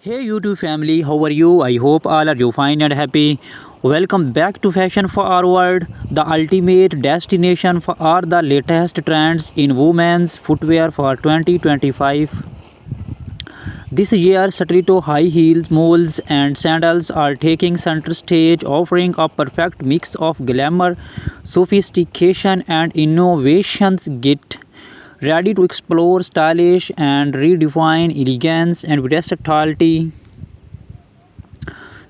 Hey YouTube family, how are you? I hope all are you fine and happy. Welcome back to Fashion Forward, the ultimate destination for all the latest trends in women's footwear for 2025. This year, stiletto high heels, moles, and sandals are taking center stage, offering a perfect mix of glamour, sophistication, and innovations. Get ready to explore stylish and redefine elegance and versatility.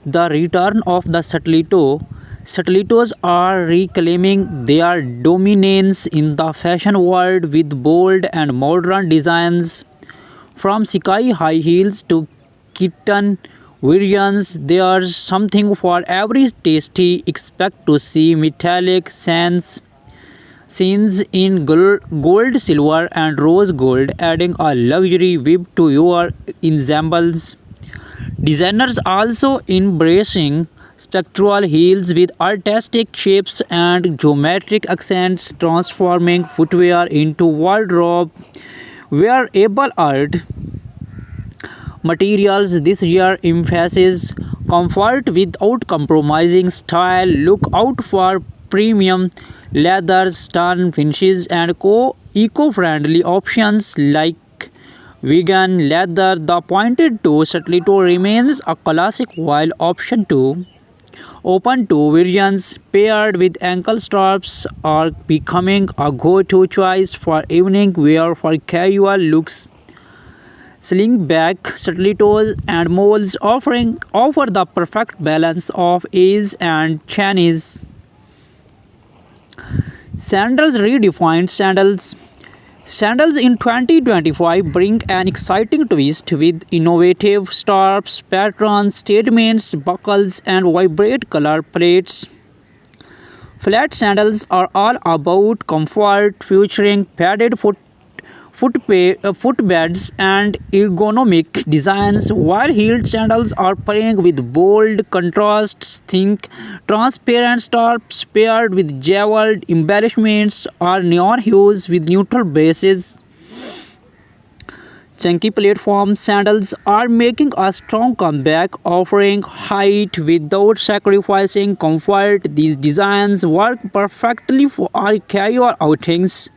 The return of the stiletto. Stilettos are reclaiming their dominance in the fashion world with bold and modern designs. From sky high heels to kitten variants, there's something for every tasty. Expect to see metallic sands scenes in gold, silver, and rose gold, adding a luxury whip to your ensembles. Designers also embracing spectral heels with artistic shapes and geometric accents, transforming footwear into wardrobe wearable art. Materials this year emphasizes comfort without compromising style. Look out for premium leathers, stun finishes, and eco-friendly options like vegan leather. The pointed toe stiletto remains a classic while option 2 open toe variants paired with ankle straps are becoming a go-to choice for evening wear for casual looks. Slingback stilettos and moles offer the perfect balance of ease and Chinese. Sandals redefined sandals. Sandals in 2025 bring an exciting twist with innovative straps, patterns, statements, buckles, and vibrant color palettes. Flat sandals are all about comfort, featuring padded footbeds and ergonomic designs, while heeled sandals are playing with bold contrasts. Think transparent straps paired with jeweled embellishments or neon hues with neutral bases. Chunky platform sandals are making a strong comeback, offering height without sacrificing comfort. These designs work perfectly for our casual outings,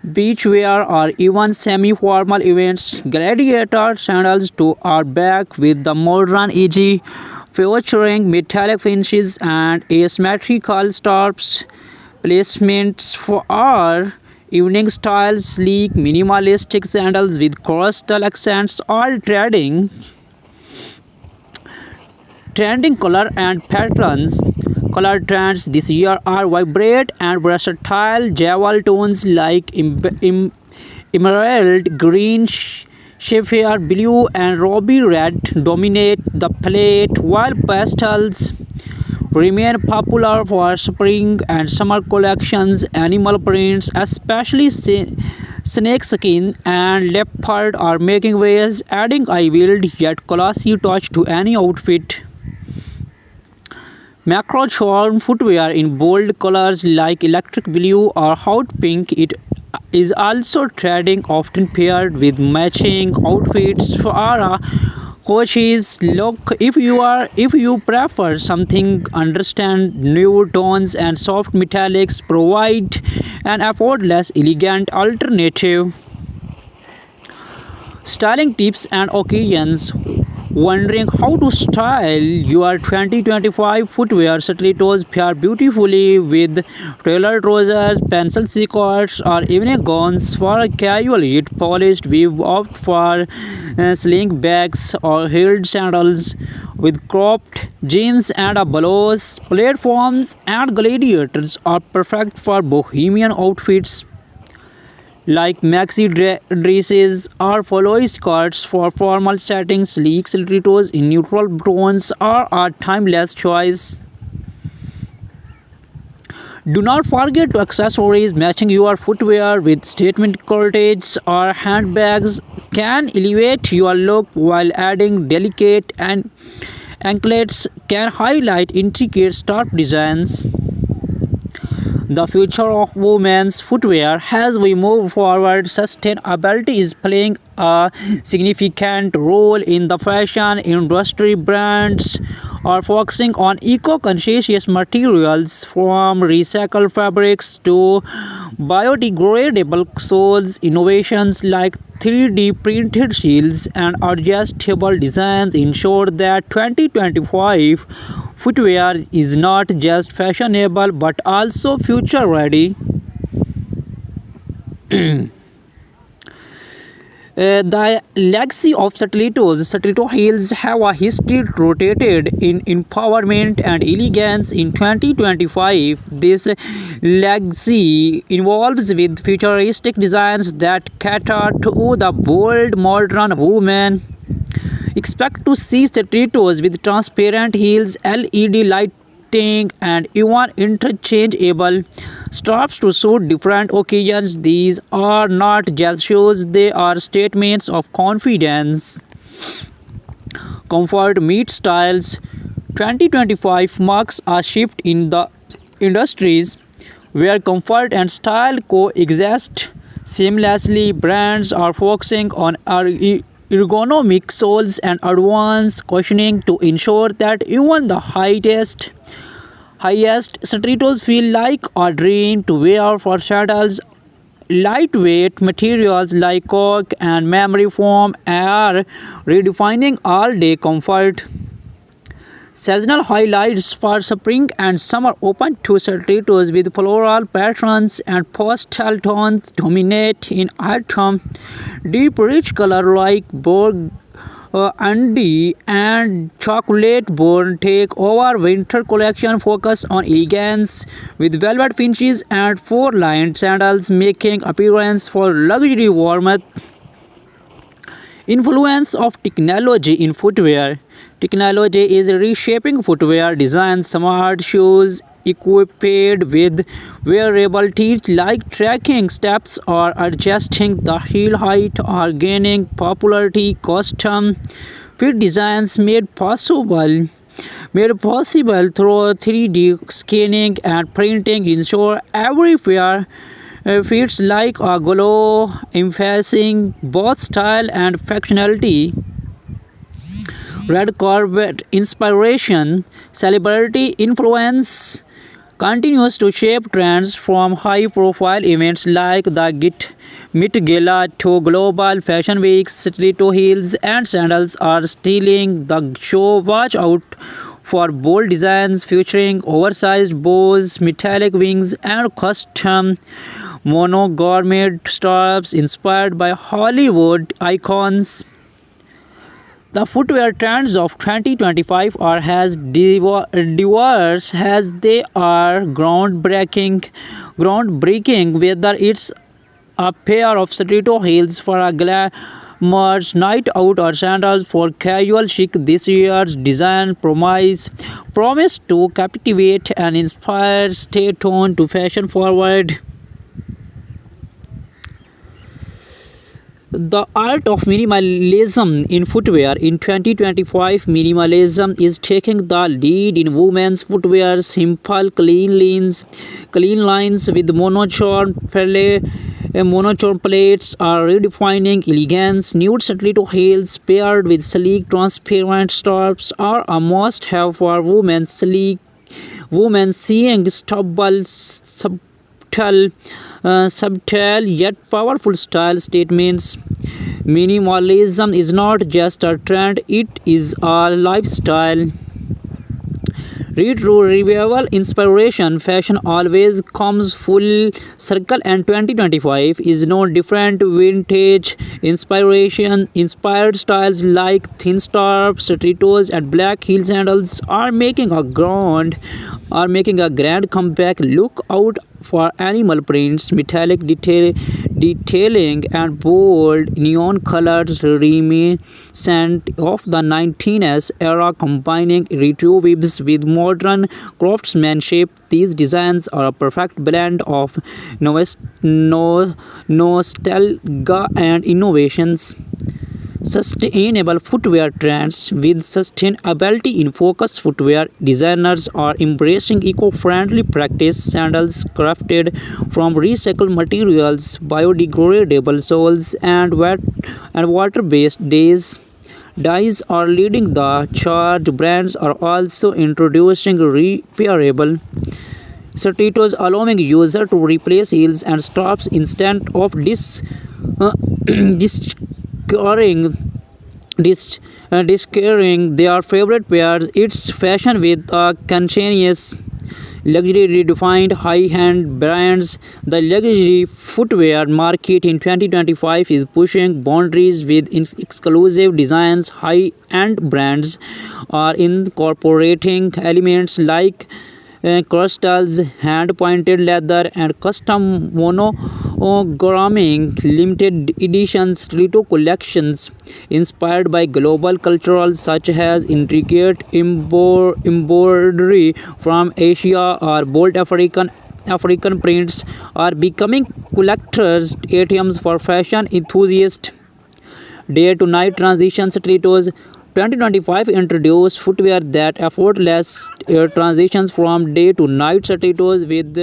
beachwear, or even semi-formal events. Gladiator sandals too are back with the modern edge, featuring metallic finishes and asymmetrical straps. Placements for our evening styles, sleek, minimalistic sandals with coastal accents are trending color and patterns. Color trends this year are vibrant and versatile. Jewel tones like emerald green, sapphire blue, and ruby red dominate the palette, while pastels remain popular for spring and summer collections. Animal prints, especially snakeskin and leopard, are making waves, adding a wild yet classy touch to any outfit. Macro charm footwear in bold colors like electric blue or hot pink. It is also trending, often paired with matching outfits for a coaches look. If you prefer something understand nude tones and soft metallics, provide an effortless, elegant alternative. Styling tips and occasions. Wondering how to style your 2025 footwear? Stilettos pair beautifully with tailored trousers, pencil skirts, or evening gowns. For a casual yet polished, we opt for sling bags or heeled sandals with cropped jeans and a blouse. Platforms and gladiators are perfect for bohemian outfits like maxi dresses or flowy skirts. For formal settings, sleek stilettos in neutral tones are a timeless choice. Do not forget to accessories. Matching your footwear with statement corsets or handbags can elevate your look, while adding delicate and anklets can highlight intricate scarf designs. the future of women's footwear. As we move forward, sustainability is playing a significant role in the fashion industry. Brands are focusing on eco-conscious materials from recycled fabrics to biodegradable soles. Innovations like 3D printed shields and adjustable designs ensure that 2025 footwear is not just fashionable but also future ready. The legacy of Stiletto heels have a history rooted in empowerment and elegance. In 2025, this legacy involves with futuristic designs that cater to the bold modern woman. Expect to see stilettos with transparent heels, LED lighting, and even interchangeable straps to suit different occasions. These are not just shoes, they are statements of confidence. Comfort meets styles. 2025 marks a shift in the industries where comfort and style coexist seamlessly. Brands are focusing on ergonomic soles and advanced cushioning to ensure that even the highest stilettos feel like a dream to wear. For sandals, lightweight materials like cork and memory foam are redefining all-day comfort. Seasonal highlights for spring and summer open to stilettos with floral patterns and pastel tones dominate in autumn. Deep rich color like burgundy and chocolate brown take over. Winter collection focus on elegance with velvet finishes and four-lined sandals making appearance for luxury warmth. Influence of technology in footwear. Technology is reshaping footwear design. Smart shoes equipped with wearable teeth like tracking steps or adjusting the heel height are gaining popularity. Custom fit designs made possible through 3D scanning and printing ensure every pair fits like a glove, emphasizing both style and functionality. Red carpet inspiration, celebrity influence continues to shape trends from high-profile events like the Met Gala to global fashion weeks. Stiletto heels and sandals are stealing the show. Watch out for bold designs featuring oversized bows, metallic wings, and custom monogram straps inspired by Hollywood icons. The footwear trends of 2025 are as diverse as they are groundbreaking. Whether it's a pair of stiletto heels for a glamorous night out or sandals for casual chic, this year's design promise to captivate and inspire. Stay tuned to Fashion Forward. The art of minimalism in footwear. In 2025, minimalism is taking the lead in women's footwear. Simple, clean lines with monochrome plates are redefining elegance. Nude stiletto heels paired with sleek, transparent straps are a must-have for women. Women seeing subtle yet powerful style statements. Minimalism is not just a trend, it is a lifestyle. Retro revival inspiration. Fashion always comes full circle, and 2025 is no different. Vintage inspiration inspired styles like thin straps, stilettos, and black heel sandals are making a grand comeback. Look out for animal prints, metallic detailing, and bold neon colors reminiscent of the 19s era, combining retro vibes with modern craftsmanship. These designs are a perfect blend of nostalgia and innovations. sustainable footwear trends. With sustainability in focus, footwear designers are embracing eco-friendly practice. Sandals crafted from recycled materials, biodegradable soles, and water-based dyes are leading the charge. Brands are also introducing repairable stilettos, allowing user to replace heels and straps instead of discarding discarding their favorite pairs. It's fashion with a conscientious luxury redefined high-end brands. The luxury footwear market in 2025 is pushing boundaries with exclusive designs. High-end brands are incorporating elements like crystals, hand-pointed leather, and custom monogramming. Limited edition stiletto collections inspired by global cultural such as intricate embroidery from Asia or bold African prints are becoming collectors' items for fashion enthusiasts. Day to night transition stilettos. 2025 introduced footwear that effortless transitions from day to night stilettos with